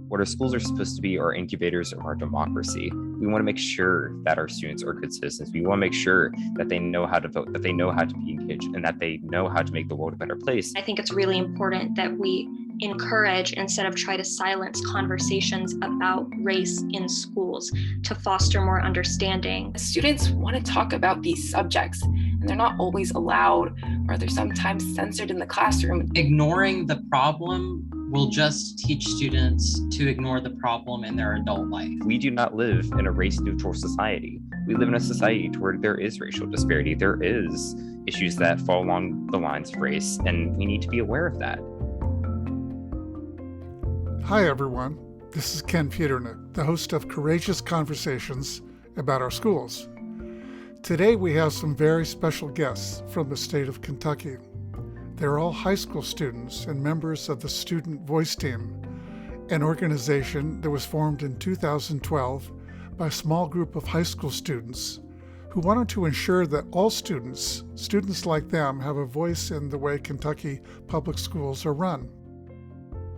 What our schools are supposed to be are incubators of our democracy. We want to make sure that our students are good citizens. We want to make sure that they know how to vote, that they know how to be engaged, and that they know how to make the world a better place. I think it's really important that we encourage instead of try to silence conversations about race in schools to foster more understanding. Students want to talk about these subjects and they're not always allowed, or they're sometimes censored in the classroom. Ignoring the problem will just teach students to ignore the problem in their adult life. We do not live in a race-neutral society. We live in a society where there is racial disparity. There is issues that fall along the lines of race, and we need to be aware of that. Hi, everyone. This is Ken Peternick, the host of Courageous Conversations about our schools. Today, we have some very special guests from the state of Kentucky. They're all high school students and members of the Student Voice Team, an organization that was formed in 2012 by a small group of high school students who wanted to ensure that all students like them, have a voice in the way Kentucky public schools are run.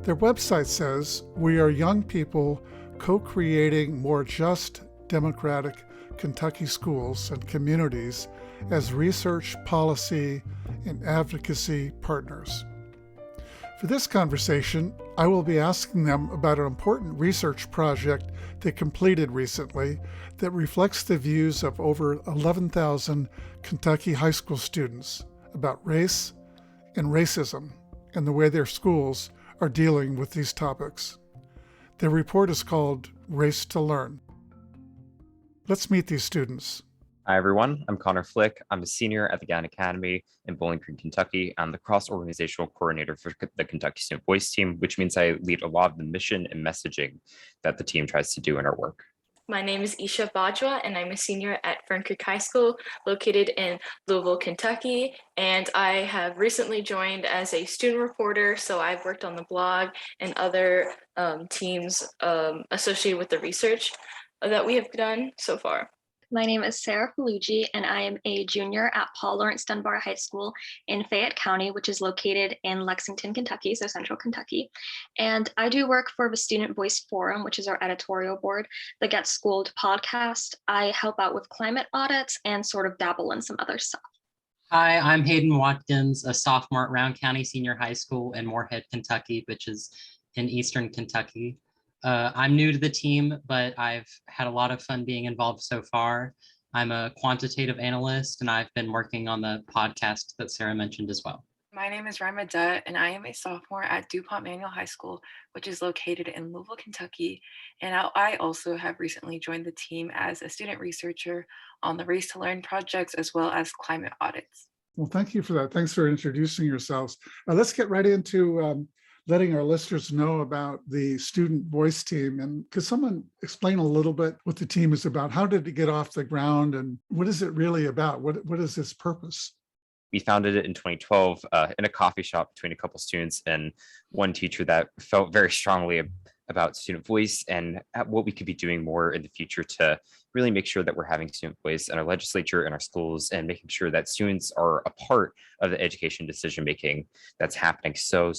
Their website says, "We are young people co-creating more just, democratic Kentucky schools and communities as research, policy, and advocacy partners." For this conversation, I will be asking them about an important research project they completed recently that reflects the views of over 11,000 Kentucky high school students about race and racism and the way their schools are dealing with these topics. Their report is called Race to Learn. Let's meet these students. Hi, everyone. I'm Connor Flick. I'm a senior at the Gann Academy in Bowling Green, Kentucky. I'm the cross-organizational coordinator for the Kentucky Student Voice Team, which means I lead a lot of the mission and messaging that the team tries to do in our work. My name is Isha Bajwa, and I'm a senior at Fern Creek High School, located in Louisville, Kentucky. And I have recently joined as a student reporter, so I've worked on the blog and other teams associated with the research that we have done so far. My name is Sarah Falucci, and I am a junior at Paul Lawrence Dunbar High School in Fayette County, which is located in Lexington, Kentucky, so central Kentucky. And I do work for the Student Voice Forum, which is our editorial board, the Get Schooled podcast. I help out with climate audits and sort of dabble in some other stuff. Hi, I'm Hayden Watkins, a sophomore at Round County Senior High School in Moorhead, Kentucky, which is in eastern Kentucky. I'm new to the team, but I've had a lot of fun being involved so far. I'm a quantitative analyst, and I've been working on the podcast that Sarah mentioned as well. My name is Rima Dutt, and I am a sophomore at DuPont Manual High School, which is located in Louisville, Kentucky. And I also have recently joined the team as a student researcher on the Race to Learn projects, as well as climate audits. Well, thank you for that. Thanks for introducing yourselves. Let's get right into letting our listeners know about the Student Voice Team. And could someone explain a little bit what the team is about? How did it get off the ground, and what is it really about? What is its purpose? We founded it in 2012 in a coffee shop between a couple students and one teacher that felt very strongly about student voice and what we could be doing more in the future to really make sure that we're having student voice in our legislature and our schools, and making sure that students are a part of the education decision making that's happening so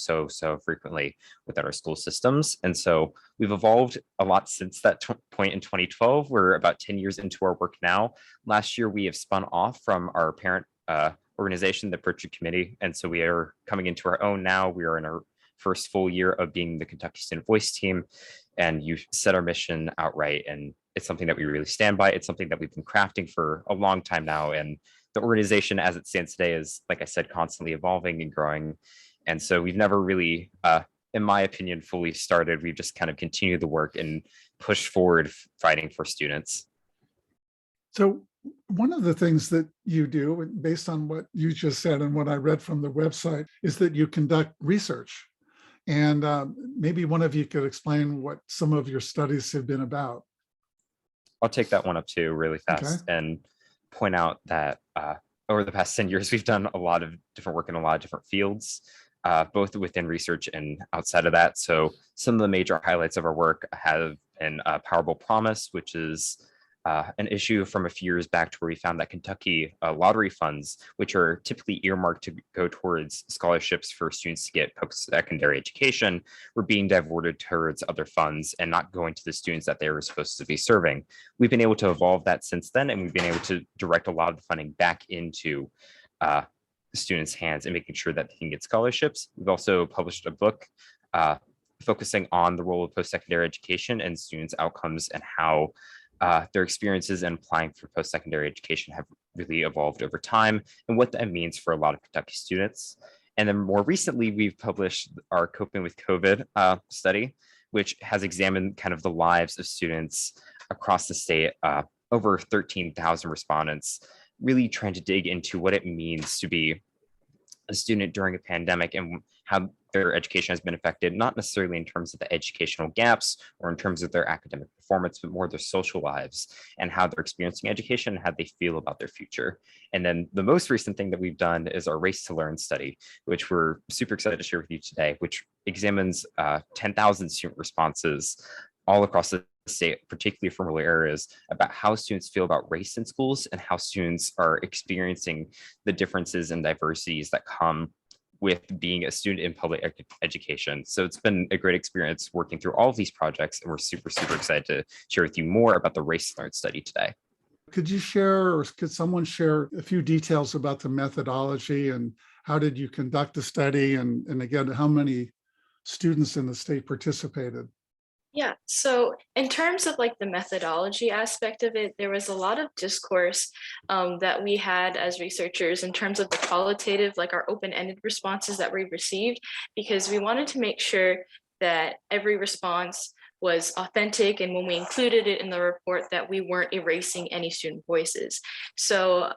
frequently within our school systems. And so we've evolved a lot since that point in 2012. We're about 10 years into our work now. Last year, we have spun off from our parent organization, the Pritchard Committee. And so we are coming into our own now. We are in our first full year of being the Kentucky Student Voice Team, and you set our mission outright, and it's something that we really stand by. It's something that we've been crafting for a long time now, and the organization as it stands today is, like I said, constantly evolving and growing. And so we've never really, in my opinion, fully started. We've just kind of continued the work and pushed forward fighting for students. So one of the things that you do, based on what you just said and what I read from the website, is that you conduct research. And maybe one of you could explain what some of your studies have been about. I'll take that one up too really fast, Okay. and point out that over the past 10 years, we've done a lot of different work in a lot of different fields, both within research and outside of that. So some of the major highlights of our work have been Powerable Promise, which is an issue from a few years back to where we found that Kentucky lottery funds, which are typically earmarked to go towards scholarships for students to get post-secondary education, were being diverted towards other funds and not going to the students that they were supposed to be serving. We've been able to evolve that since then, and we've been able to direct a lot of the funding back into students' hands and making sure that they can get scholarships. We've also published a book focusing on the role of post-secondary education and students' outcomes and how their experiences in applying for post-secondary education have really evolved over time and what that means for a lot of Kentucky students. And then more recently, we've published our Coping with COVID study, which has examined kind of the lives of students across the state, over 13,000 respondents, really trying to dig into what it means to be a student during a pandemic and how their education has been affected, not necessarily in terms of the educational gaps or in terms of their academic performance, but more their social lives and how they're experiencing education and how they feel about their future. And then the most recent thing that we've done is our Race to Learn study, which we're super excited to share with you today, which examines 10,000 student responses all across the state, particularly from rural areas, about how students feel about race in schools and how students are experiencing the differences and diversities that come with being a student in public education. So it's been a great experience working through all of these projects, and we're super, super excited to share with you more about the Race to Learn study today. Could you share, or could someone share a few details about the methodology and how did you conduct the study? And again, how many students in the state participated? Yeah, so in terms of like the methodology aspect of it, there was a lot of discourse that we had as researchers in terms of the qualitative, like our open-ended responses that we received, because we wanted to make sure that every response was authentic, and when we included it in the report, that we weren't erasing any student voices. So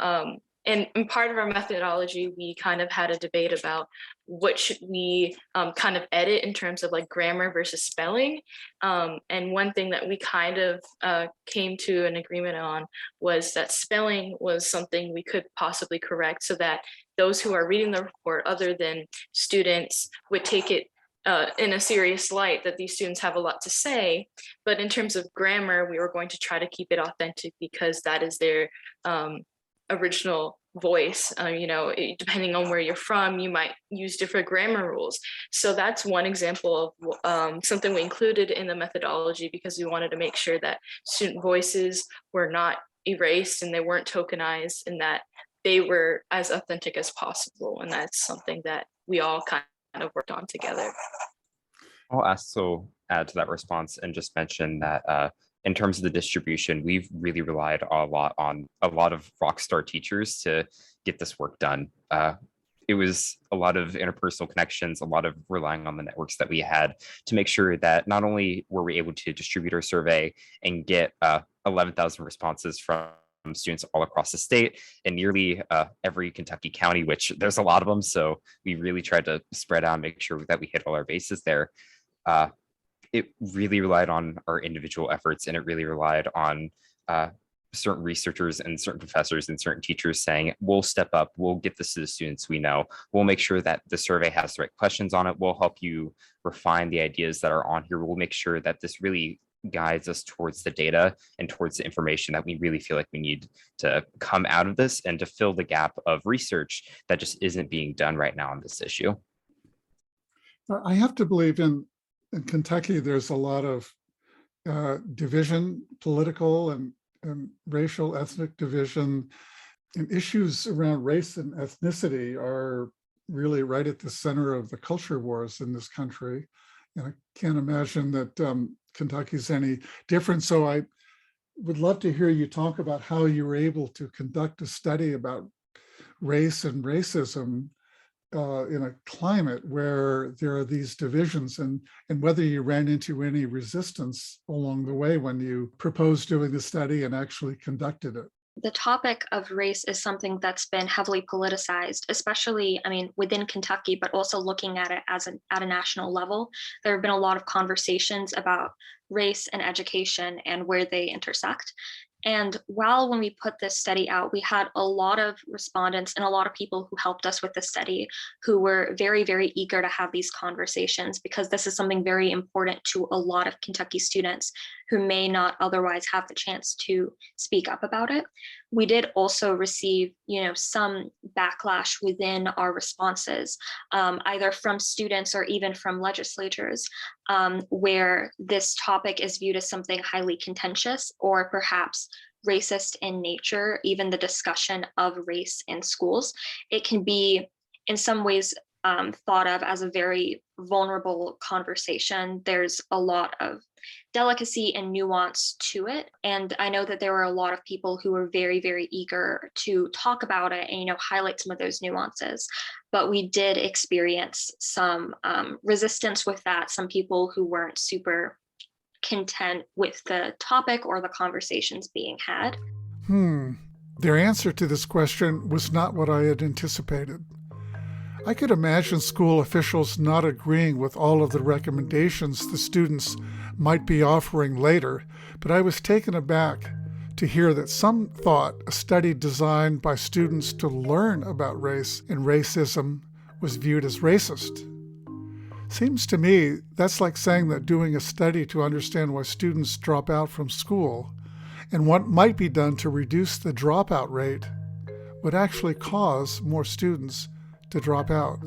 and part of our methodology, we kind of had a debate about what should we kind of edit in terms of like grammar versus spelling. And one thing that we kind of came to an agreement on was that spelling was something we could possibly correct so that those who are reading the report, other than students, would take it in a serious light that these students have a lot to say. But in terms of grammar, we were going to try to keep it authentic because that is their original voice. Depending on where you're from, you might use different grammar rules. So that's one example of something we included in the methodology because we wanted to make sure that student voices were not erased and they weren't tokenized and that they were as authentic as possible. And that's something that we all kind of worked on together. I'll also add to that response and just mention that in terms of the distribution, we've really relied a lot on a lot of rock star teachers to get this work done. It was a lot of interpersonal connections, a lot of relying on the networks that we had to make sure that not only were we able to distribute our survey and get 11,000 responses from students all across the state and nearly every Kentucky county, which there's a lot of them. So we really tried to spread out and make sure that we hit all our bases there. It really relied on our individual efforts, and it really relied on certain researchers and certain professors and certain teachers saying, we'll step up, we'll get this to the students we know, we'll make sure that the survey has the right questions on it, we'll help you refine the ideas that are on here, we'll make sure that this really guides us towards the data and towards the information that we really feel like we need to come out of this and to fill the gap of research that just isn't being done right now on this issue. I have to believe in Kentucky, there's a lot of division, political and racial, ethnic division, and issues around race and ethnicity are really right at the center of the culture wars in this country. And I can't imagine that Kentucky's any different. So I would love to hear you talk about how you were able to conduct a study about race and racism in a climate where there are these divisions, and whether you ran into any resistance along the way when you proposed doing the study and actually conducted it. The topic of race is something that's been heavily politicized, especially, within Kentucky, but also looking at it at a national level. There have been a lot of conversations about race and education and where they intersect. And while when we put this study out, we had a lot of respondents and a lot of people who helped us with the study who were very, very eager to have these conversations, because this is something very important to a lot of Kentucky students who may not otherwise have the chance to speak up about it. We did also receive, some backlash within our responses, either from students or even from legislators, where this topic is viewed as something highly contentious or perhaps racist in nature. Even the discussion of race in schools, it can be in some ways thought of as a very vulnerable conversation. There's a lot of delicacy and nuance to it. And I know that there were a lot of people who were very, very eager to talk about it and, highlight some of those nuances. But we did experience some resistance with that, some people who weren't super content with the topic or the conversations being had. Their answer to this question was not what I had anticipated. I could imagine school officials not agreeing with all of the recommendations the students might be offering later, but I was taken aback to hear that some thought a study designed by students to learn about race and racism was viewed as racist. Seems to me that's like saying that doing a study to understand why students drop out from school and what might be done to reduce the dropout rate would actually cause more students to drop out.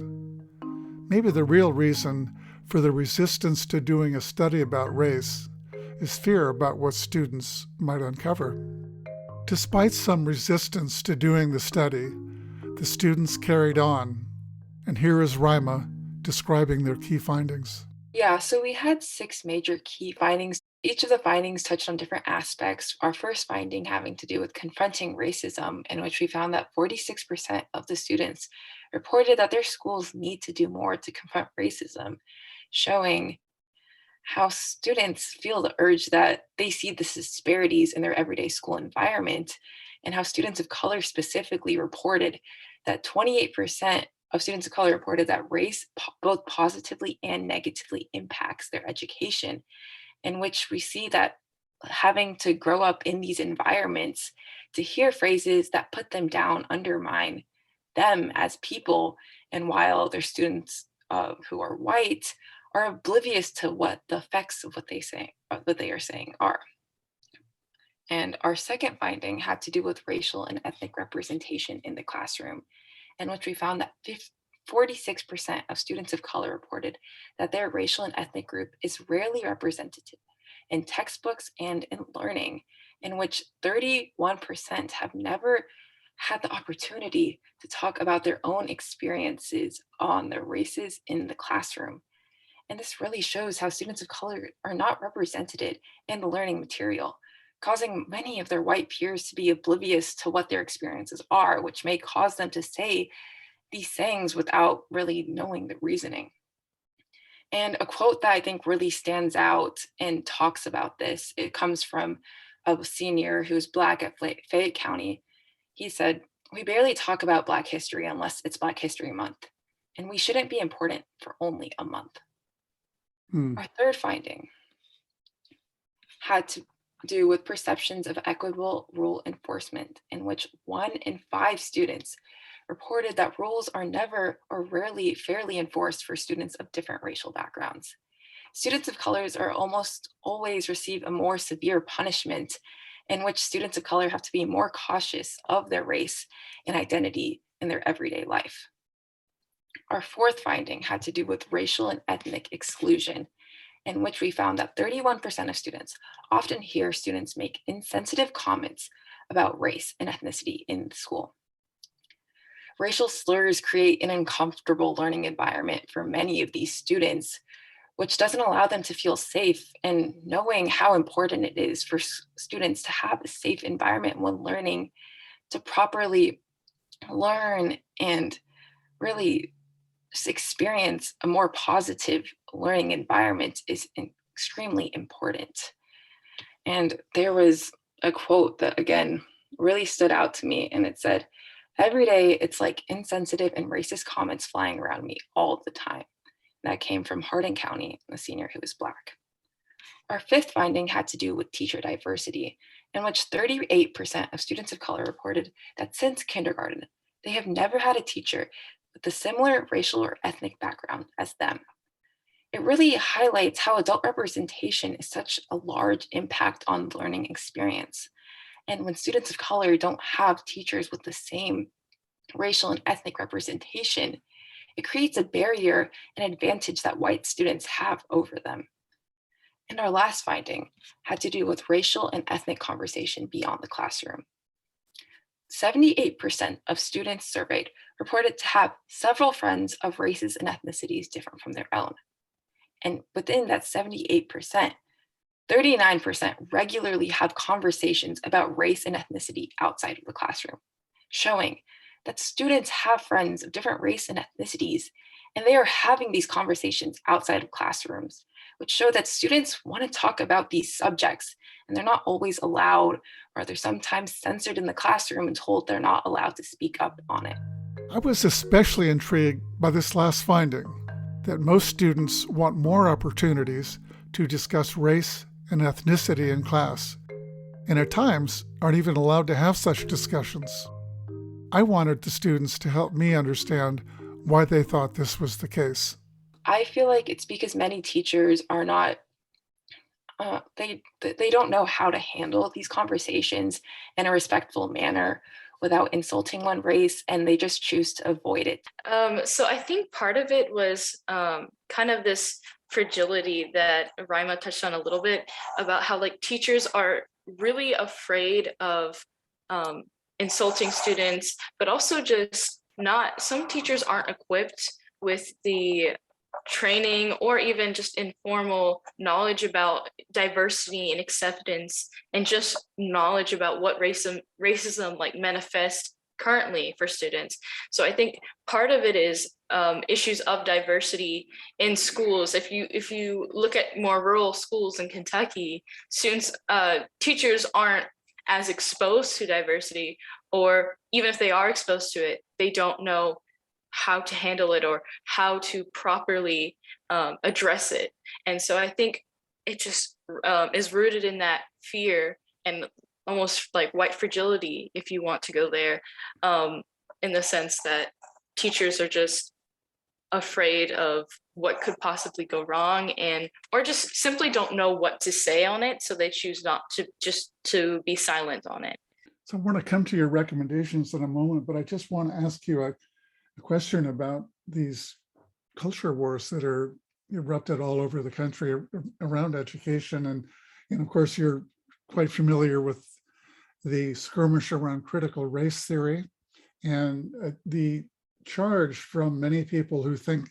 Maybe the real reason for the resistance to doing a study about race is fear about what students might uncover. Despite some resistance to doing the study, the students carried on. And here is Rima describing their key findings. Yeah, so we had 6 major key findings. Each of the findings touched on different aspects. Our first finding having to do with confronting racism, in which we found that 46% of the students reported that their schools need to do more to confront racism, showing how students feel the urge that they see the disparities in their everyday school environment, and how students of color specifically reported that 28% of students of color reported that race both positively and negatively impacts their education, in which we see that having to grow up in these environments to hear phrases that put them down undermine them as people, and while their students who are white are oblivious to what the effects of what they are saying are. And our second finding had to do with racial and ethnic representation in the classroom, in which we found that 46% of students of color reported that their racial and ethnic group is rarely represented in textbooks and in learning, in which 31% have never had the opportunity to talk about their own experiences on their races in the classroom. And this really shows how students of color are not represented in the learning material, causing many of their white peers to be oblivious to what their experiences are, which may cause them to say these things without really knowing the reasoning. And a quote that I think really stands out and talks about this, it comes from a senior who's Black at Fayette County. He said, "We barely talk about Black history unless it's Black History Month, and we shouldn't be important for only a month." Our third finding had to do with perceptions of equitable rule enforcement, in which 1 in 5 students reported that rules are never or rarely fairly enforced for students of different racial backgrounds. Students of colors are almost always receive a more severe punishment, in which students of color have to be more cautious of their race and identity in their everyday life. Our fourth finding had to do with racial and ethnic exclusion, in which we found that 31% of students often hear students make insensitive comments about race and ethnicity in school. Racial slurs create an uncomfortable learning environment for many of these students, which doesn't allow them to feel safe. And knowing how important it is for students to have a safe environment when learning, to properly learn and really just experience a more positive learning environment is extremely important. And there was a quote that, again, really stood out to me, and it said, "Every day it's like insensitive and racist comments flying around me all the time." That came from Hardin County, a senior who was Black. Our fifth finding had to do with teacher diversity, in which 38% of students of color reported that since kindergarten, they have never had a teacher with a similar racial or ethnic background as them. It really highlights how adult representation is such a large impact on the learning experience. And when students of color don't have teachers with the same racial and ethnic representation, it creates a barrier and advantage that white students have over them. And our last finding had to do with racial and ethnic conversation beyond the classroom. 78% of students surveyed reported to have several friends of races and ethnicities different from their own. And within that 78%, 39% regularly have conversations about race and ethnicity outside of the classroom, showing that students have friends of different race and ethnicities, and they are having these conversations outside of classrooms, which show that students want to talk about these subjects, and they're not always allowed, or they're sometimes censored in the classroom and told they're not allowed to speak up on it. I was especially intrigued by this last finding, that most students want more opportunities to discuss race and ethnicity in class, and at times aren't even allowed to have such discussions. I wanted the students to help me understand why they thought this was the case. I feel like it's because many teachers are not, they don't know how to handle these conversations in a respectful manner without insulting one race, and they just choose to avoid it. So I think part of it was kind of this fragility that Raima touched on a little bit about how like teachers are really afraid of insulting students, but also just not, some teachers aren't equipped with the training or even just informal knowledge about diversity and acceptance, and just knowledge about what racism like manifests currently for students. So I think part of it is issues of diversity in schools. If you look at more rural schools in Kentucky, students, teachers aren't as exposed to diversity, or even if they are exposed to it, they don't know how to handle it or how to properly address it. And so I think it just is rooted in that fear and almost like white fragility, if you want to go there, in the sense that teachers are just afraid of what could possibly go wrong, and or just simply don't know what to say on it, so they choose not to, just to be silent on it. So I want to come to your recommendations in a moment, but I just want to ask you a question about these culture wars that are erupted all over the country around education. And of course, you're quite familiar with the skirmish around critical race theory, and the charge from many people who think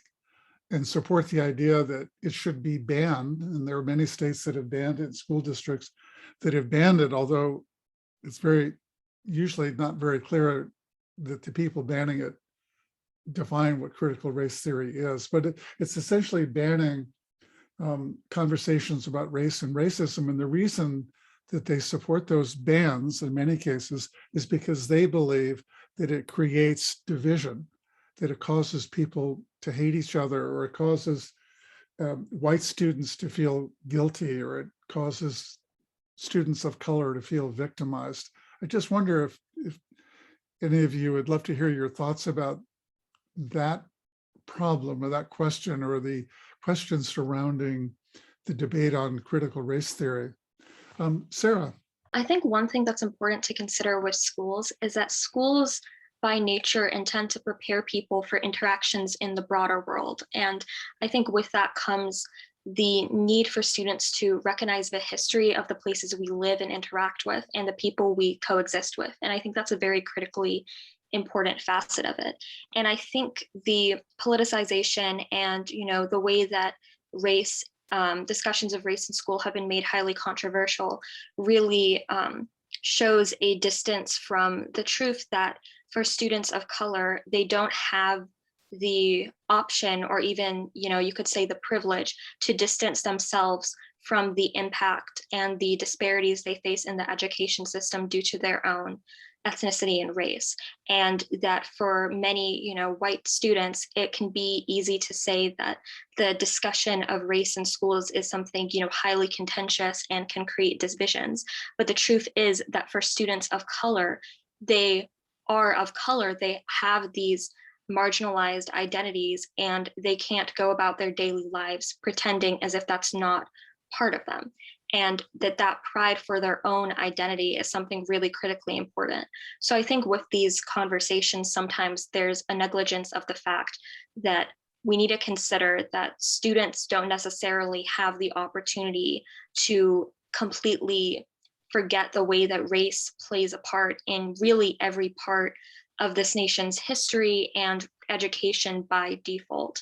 and support the idea that it should be banned. And there are many states that have banned it, school districts that have banned it, although it's usually not very clear that the people banning it define what critical race theory is. But it's essentially banning conversations about race and racism. And the reason that they support those bans in many cases is because they believe that it creates division, that it causes people to hate each other, or it causes white students to feel guilty, or it causes students of color to feel victimized. I just wonder if any of you would love to hear your thoughts about that problem or that question, or the questions surrounding the debate on critical race theory. Sarah. I think one thing that's important to consider with schools is that schools by nature intend to prepare people for interactions in the broader world. And I think with that comes the need for students to recognize the history of the places we live and interact with and the people we coexist with. And I think that's a very critically important facet of it. And I think the politicization and, the way that race, discussions of race in school have been made highly controversial really shows a distance from the truth that for students of color, they don't have the option, or even, you could say the privilege, to distance themselves from the impact and the disparities they face in the education system due to their own ethnicity and race, and that for many, white students, it can be easy to say that the discussion of race in schools is something, highly contentious and can create divisions. But the truth is that for students of color, they are of color, they have these marginalized identities, and they can't go about their daily lives pretending as if that's not part of them, and that pride for their own identity is something really critically important. So I think with these conversations, sometimes there's a negligence of the fact that we need to consider that students don't necessarily have the opportunity to completely forget the way that race plays a part in really every part of this nation's history and education by default.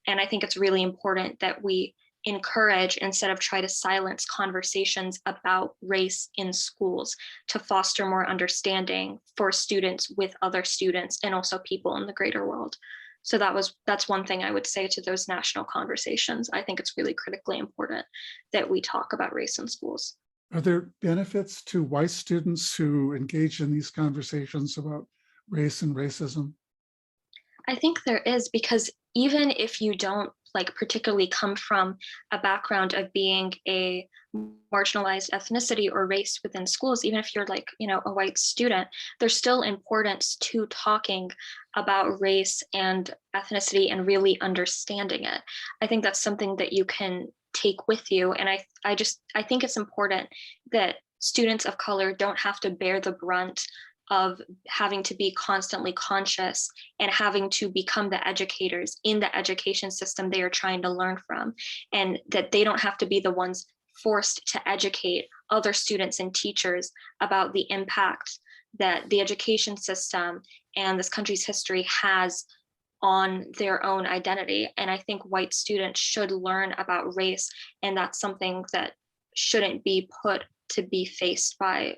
And I think it's really important that we encourage, instead of try to silence, conversations about race in schools to foster more understanding for students with other students and also people in the greater world. So that's one thing I would say to those national conversations. I think it's really critically important that we talk about race in schools. Are there benefits to white students who engage in these conversations about race and racism? I think there is, because even if you don't particularly come from a background of being a marginalized ethnicity or race within schools, even if you're a white student, there's still importance to talking about race and ethnicity and really understanding it. I think that's something that you can take with you. And I think it's important that students of color don't have to bear the brunt of having to be constantly conscious and having to become the educators in the education system they are trying to learn from, and that they don't have to be the ones forced to educate other students and teachers about the impact that the education system and this country's history has on their own identity. And I think white students should learn about race, and that's something that shouldn't be put to be faced by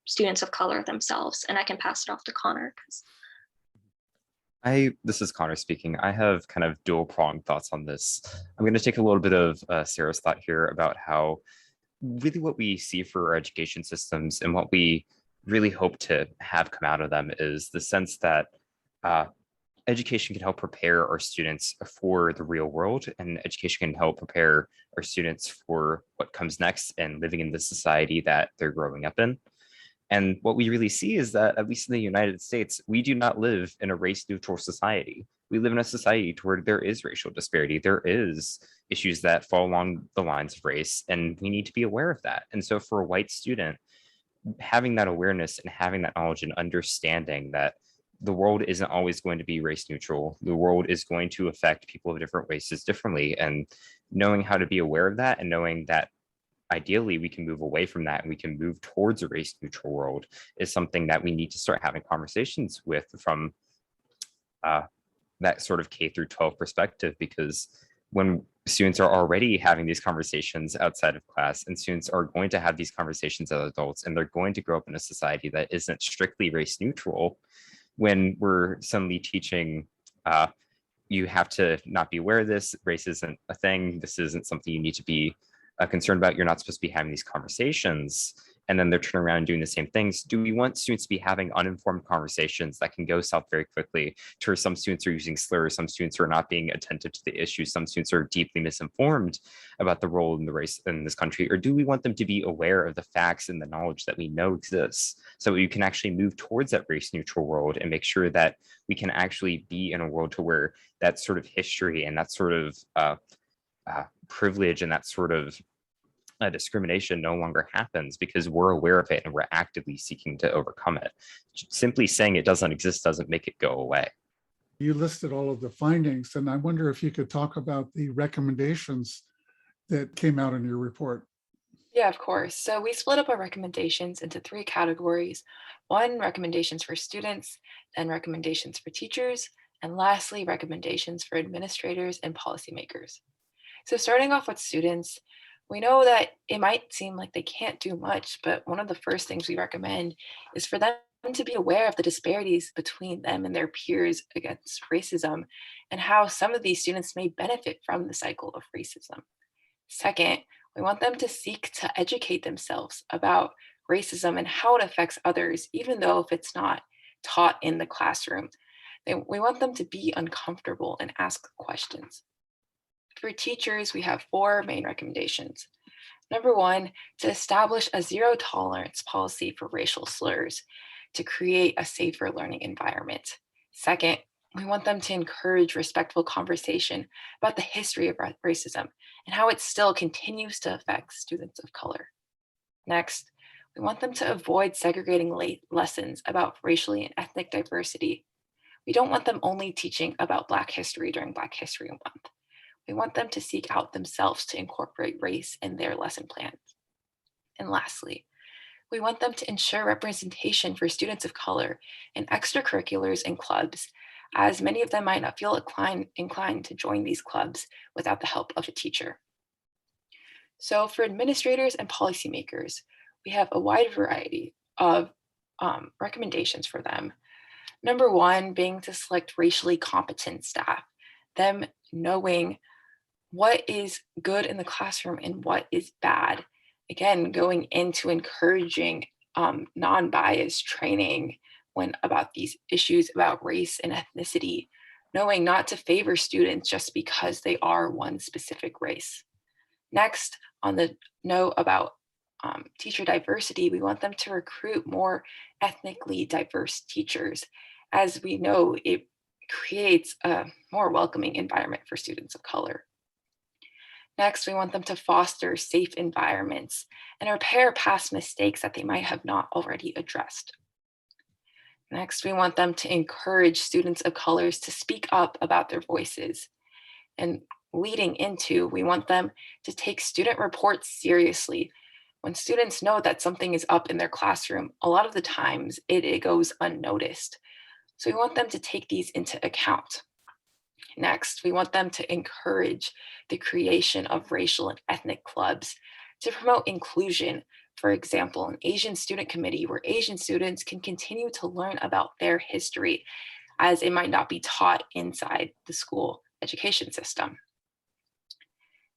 students of color themselves. And I can pass it off to Connor. This is Connor speaking. I have kind of dual pronged thoughts on this. I'm going to take a little bit of Sarah's thought here about how really what we see for our education systems and what we really hope to have come out of them is the sense that education can help prepare our students for the real world, and education can help prepare our students for what comes next and living in the society that they're growing up in. And what we really see is that, at least in the United States, we do not live in a race-neutral society. We live in a society where there is racial disparity. There is issues that fall along the lines of race, and we need to be aware of that. And so for a white student, having that awareness and having that knowledge and understanding that the world isn't always going to be race neutral. The world is going to affect people of different races differently, and knowing how to be aware of that and knowing that ideally we can move away from that and we can move towards a race neutral world is something that we need to start having conversations with from that sort of K through 12 perspective, because when students are already having these conversations outside of class, and students are going to have these conversations as adults, and they're going to grow up in a society that isn't strictly race neutral, when we're suddenly teaching, you have to not be aware of this, race isn't a thing, this isn't something you need to be concerned about, you're not supposed to be having these conversations, and then they're turning around and doing the same things. Do we want students to be having uninformed conversations that can go south very quickly, to where some students are using slurs, some students are not being attentive to the issue, some students are deeply misinformed about the role in the race in this country? Or do we want them to be aware of the facts and the knowledge that we know exists, so you can actually move towards that race neutral world and make sure that we can actually be in a world to where that sort of history and that sort of privilege and that sort of discrimination no longer happens, because we're aware of it and we're actively seeking to overcome it. Simply saying it doesn't exist doesn't make it go away. You listed all of the findings, and I wonder if you could talk about the recommendations that came out in your report. Yeah, of course. So we split up our recommendations into 3 categories. 1, recommendations for students, then recommendations for teachers, and lastly, recommendations for administrators and policymakers. So starting off with students, we know that it might seem like they can't do much, but one of the first things we recommend is for them to be aware of the disparities between them and their peers against racism, and how some of these students may benefit from the cycle of racism. Second, we want them to seek to educate themselves about racism and how it affects others, even though if it's not taught in the classroom. We want them to be uncomfortable and ask questions. For teachers, we have 4 main recommendations. Number 1, to establish a zero tolerance policy for racial slurs to create a safer learning environment. Second, we want them to encourage respectful conversation about the history of racism and how it still continues to affect students of color. Next, we want them to avoid segregating lessons about racially and ethnic diversity. We don't want them only teaching about Black history during Black History Month. We want them to seek out themselves to incorporate race in their lesson plans. And lastly, we want them to ensure representation for students of color in extracurriculars and clubs, as many of them might not feel inclined to join these clubs without the help of a teacher. So for administrators and policymakers, we have a wide variety of recommendations for them. Number 1 being to select racially competent staff, them knowing what is good in the classroom and what is bad. Again, going into encouraging non-biased training about these issues about race and ethnicity, knowing not to favor students just because they are one specific race. Next, on the note about teacher diversity, we want them to recruit more ethnically diverse teachers. As we know, it creates a more welcoming environment for students of color. Next, we want them to foster safe environments and repair past mistakes that they might have not already addressed. Next, we want them to encourage students of colors to speak up about their voices. And leading into, we want them to take student reports seriously. When students know that something is up in their classroom, a lot of the times it goes unnoticed. So we want them to take these into account. Next, we want them to encourage the creation of racial and ethnic clubs to promote inclusion. For example, an Asian student committee where Asian students can continue to learn about their history, as it might not be taught inside the school education system.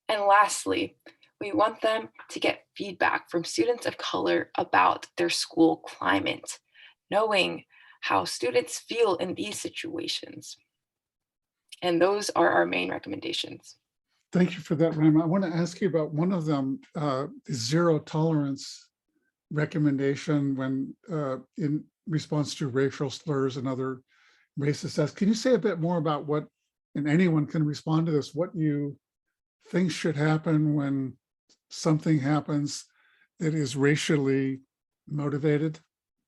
And lastly, we want them to get feedback from students of color about their school climate, knowing how students feel in these situations. And those are our main recommendations. Thank you for that, Rima. I want to ask you about one of them, the zero tolerance recommendation when in response to racial slurs and other racist acts. Can you say a bit more about what, and anyone can respond to this, what you think should happen when something happens that is racially motivated?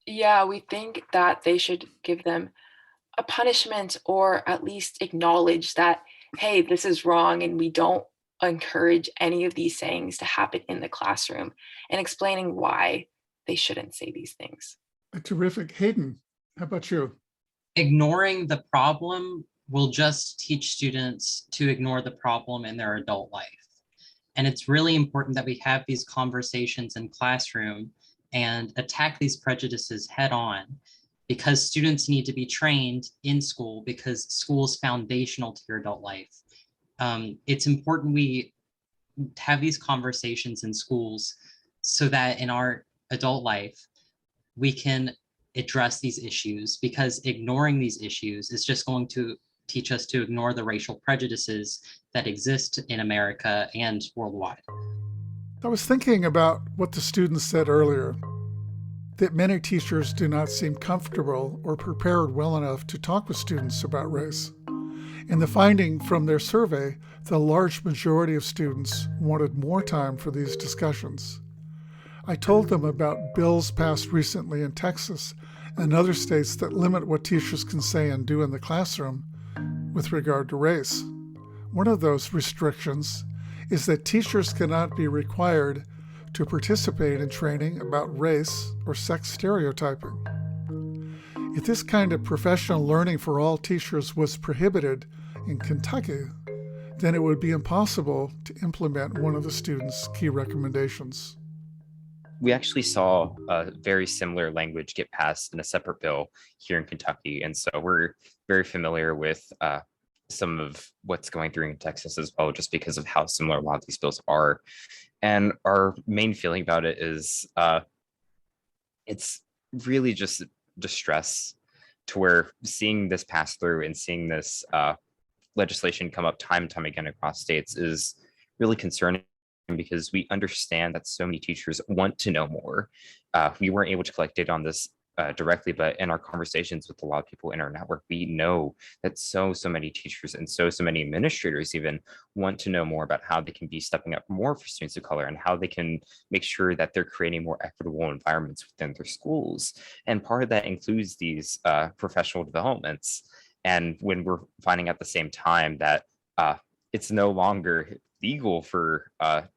Yeah, we think that they should give them a punishment or at least acknowledge that, hey, this is wrong and we don't encourage any of these sayings to happen in the classroom, and explaining why they shouldn't say these things. Terrific. Hayden, how about you? Ignoring the problem will just teach students to ignore the problem in their adult life. And it's really important that we have these conversations in classroom and attack these prejudices head on, because students need to be trained in school, because school is foundational to your adult life. It's important we have these conversations in schools so that in our adult life, we can address these issues, because ignoring these issues is just going to teach us to ignore the racial prejudices that exist in America and worldwide. I was thinking about what the students said earlier, that many teachers do not seem comfortable or prepared well enough to talk with students about race. And the finding from their survey, the large majority of students wanted more time for these discussions. I told them about bills passed recently in Texas and other states that limit what teachers can say and do in the classroom with regard to race. One of those restrictions is that teachers cannot be required to participate in training about race or sex stereotyping. If this kind of professional learning for all teachers was prohibited in Kentucky, then it would be impossible to implement one of the students' key recommendations. We actually saw a very similar language get passed in a separate bill here in Kentucky. And so we're very familiar with some of what's going through in Texas as well, just because of how similar a lot of these bills are. And our main feeling about it is it's really just distress to where seeing this pass through and seeing this legislation come up time and time again across states is really concerning, because we understand that so many teachers want to know more. We weren't able to collect data on this directly, but in our conversations with a lot of people in our network, we know that so many teachers and so many administrators even want to know more about how they can be stepping up more for students of color and how they can make sure that they're creating more equitable environments within their schools. And part of that includes these professional developments. And when we're finding at the same time that it's no longer legal for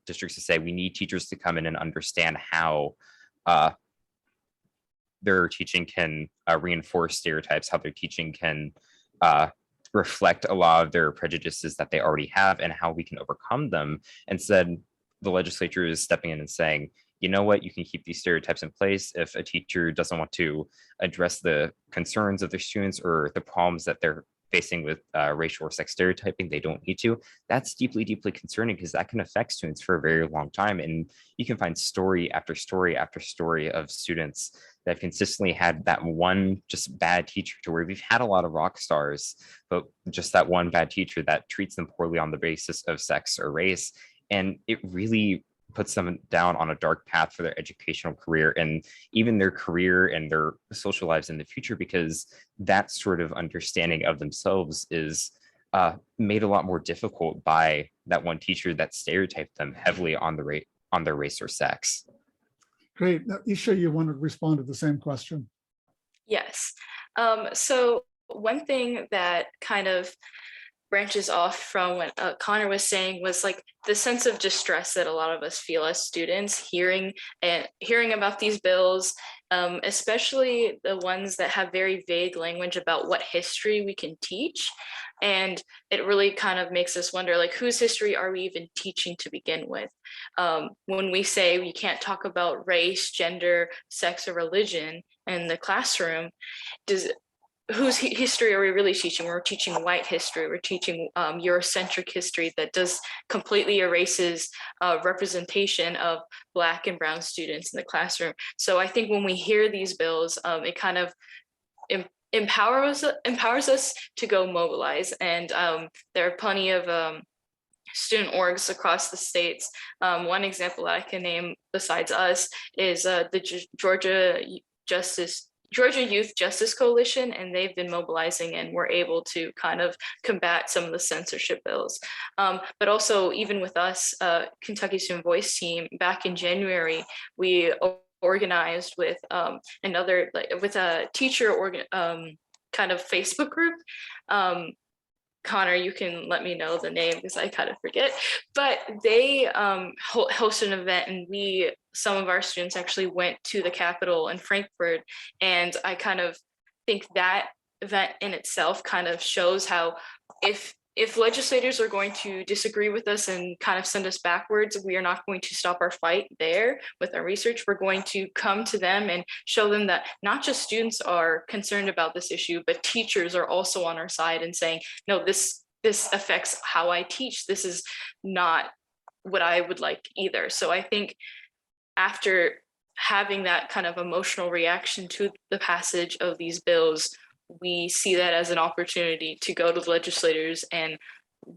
districts to say we need teachers to come in and understand how their teaching can reinforce stereotypes, how their teaching can reflect a lot of their prejudices that they already have, and how we can overcome them. Instead, the legislature is stepping in and saying, you know what, you can keep these stereotypes in place. If a teacher doesn't want to address the concerns of their students or the problems that they're facing with racial or sex stereotyping, they don't need to. That's deeply concerning, because that can affect students for a very long time. And you can find story after story after story of students that have consistently had that one just bad teacher, to where we've had a lot of rock stars, but just that one bad teacher that treats them poorly on the basis of sex or race. And it really puts them down on a dark path for their educational career and even their career and their social lives in the future, because that sort of understanding of themselves is made a lot more difficult by that one teacher that stereotyped them heavily on their race or sex. Great. Now, Isha, you want to respond to the same question? Yes. So one thing that kind of branches off from what Connor was saying was like the sense of distress that a lot of us feel as students hearing about these bills, especially the ones that have very vague language about what history we can teach. And it really kind of makes us wonder, like, whose history are we even teaching to begin with? When we say we can't talk about race, gender, sex, or religion in the classroom, whose history are we really teaching? We're teaching white history. We're teaching Eurocentric history that does completely erases representation of Black and Brown students in the classroom. So I think when we hear these bills, it kind of empowers us to go mobilize. And there are plenty of student orgs across the states. One example that I can name besides us is the Georgia Youth Justice Coalition, and they've been mobilizing and were able to kind of combat some of the censorship bills. But also, even with us, Kentucky Student Voice team, back in January, we organized with with a teacher kind of Facebook group. Connor, you can let me know the name because I kind of forget, but they host an event, and some of our students actually went to the Capitol in Frankfurt. And I kind of think that event in itself kind of shows how if legislators are going to disagree with us and kind of send us backwards, we are not going to stop our fight there with our research. We're going to come to them and show them that not just students are concerned about this issue, but teachers are also on our side and saying, no, this affects how I teach. This is not what I would like either. So I think after having that kind of emotional reaction to the passage of these bills, we see that as an opportunity to go to the legislators and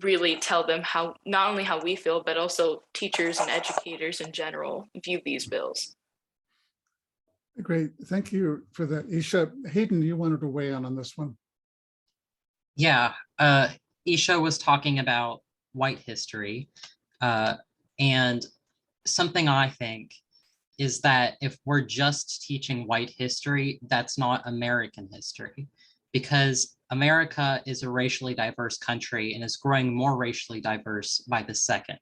really tell them how, not only how we feel, but also teachers and educators in general view these bills. Great, thank you for that. Isha, Hayden, you wanted to weigh in on this one. Yeah, Isha was talking about white history, and something I think is that if we're just teaching white history, that's not American history, because America is a racially diverse country and is growing more racially diverse by the second.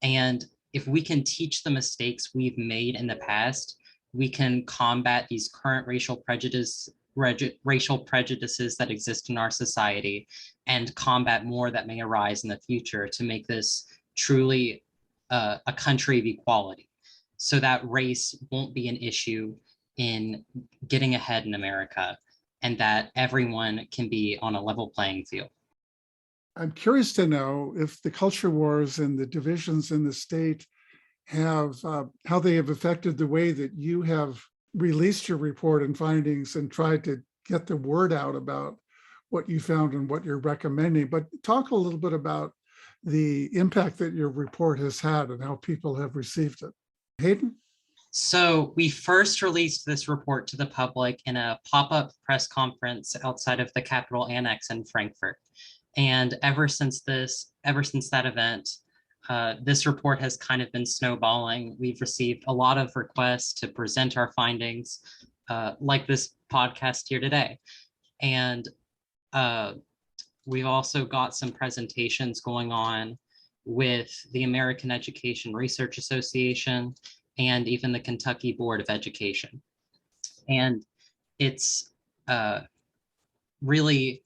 And if we can teach the mistakes we've made in the past, we can combat these current racial prejudices that exist in our society and combat more that may arise in the future to make this truly a country of equality, so that race won't be an issue in getting ahead in America, and that everyone can be on a level playing field. I'm curious to know if the culture wars and the divisions in the state have how they have affected the way that you have released your report and findings and tried to get the word out about what you found and what you're recommending. But talk a little bit about the impact that your report has had and how people have received it. Hayden? So we first released this report to the public in a pop-up press conference outside of the Capitol Annex in Frankfurt. And ever since that event, this report has kind of been snowballing. We've received a lot of requests to present our findings, like this podcast here today. And we've also got some presentations going on with the American Education Research Association and even the Kentucky Board of Education. And it's really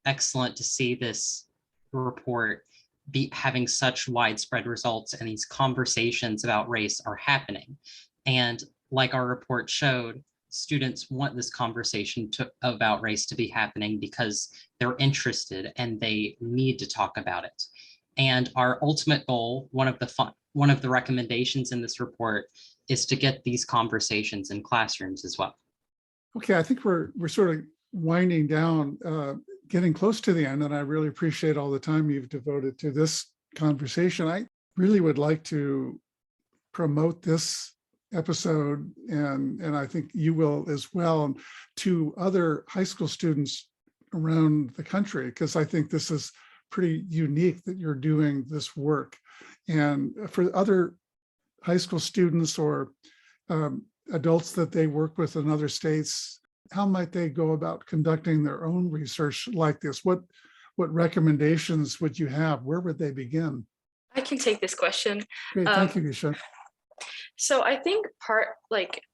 excellent to see this report be having such widespread results, and these conversations about race are happening. And like our report showed, students want this conversation about race to be happening because they're interested and they need to talk about it. And our ultimate goal, one of the recommendations in this report, is to get these conversations in classrooms as well. Okay, I think we're sort of winding down, getting close to the end, and I really appreciate all the time you've devoted to this conversation. I really would like to promote this episode, and I think you will as well, to other high school students around the country, because I think this is pretty unique that you're doing this work. And for other high school students or adults that they work with in other states, how might they go about conducting their own research like this? What recommendations would you have? Where would they begin? I can take this question. Great, thank you, Nisha. So I think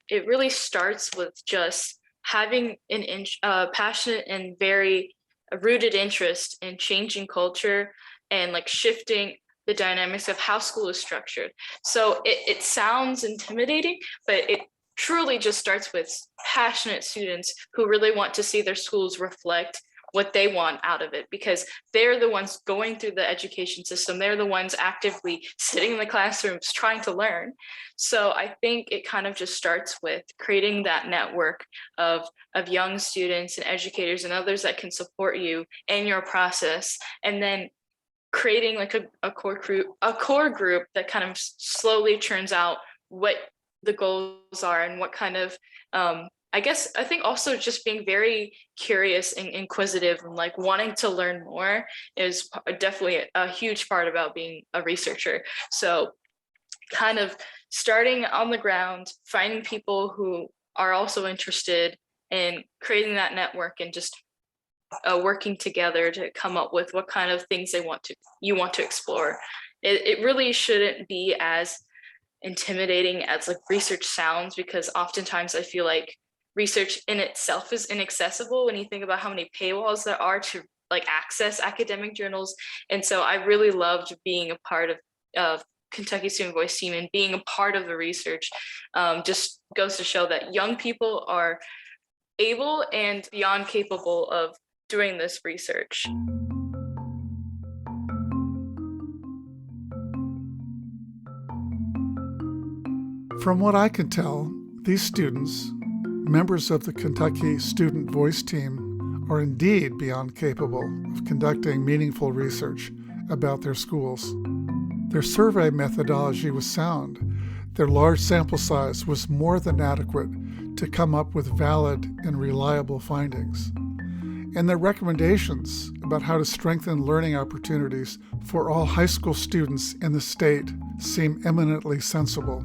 it really starts with just having an passionate and very rooted interest in changing culture and like shifting the dynamics of how school is structured. So it sounds intimidating, but it truly just starts with passionate students who really want to see their schools reflect what they want out of it, because they're the ones going through the education system. They're the ones actively sitting in the classrooms trying to learn. So I think it kind of just starts with creating that network of young students and educators and others that can support you in your process, and then creating like a core group that kind of slowly churns out what the goals are and what kind of I think also just being very curious and inquisitive and like wanting to learn more is definitely a huge part about being a researcher. So kind of starting on the ground, finding people who are also interested in creating that network and just working together to come up with what kind of things you want to explore. It really shouldn't be as intimidating as like research sounds, because oftentimes I feel like research in itself is inaccessible when you think about how many paywalls there are to like access academic journals. And so I really loved being a part of Kentucky Student Voice team, and being a part of the research just goes to show that young people are able and beyond capable of doing this research. From what I can tell, these students, members of the Kentucky Student Voice team, are indeed beyond capable of conducting meaningful research about their schools. Their survey methodology was sound. Their large sample size was more than adequate to come up with valid and reliable findings. And their recommendations about how to strengthen learning opportunities for all high school students in the state seem eminently sensible,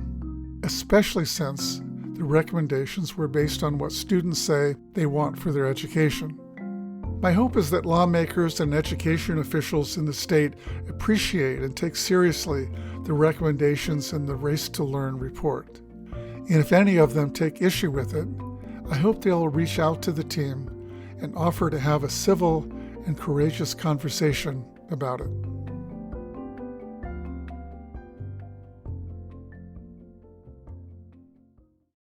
especially since the recommendations were based on what students say they want for their education. My hope is that lawmakers and education officials in the state appreciate and take seriously the recommendations in the Race to Learn report. And if any of them take issue with it, I hope they'll reach out to the team and offer to have a civil and courageous conversation about it.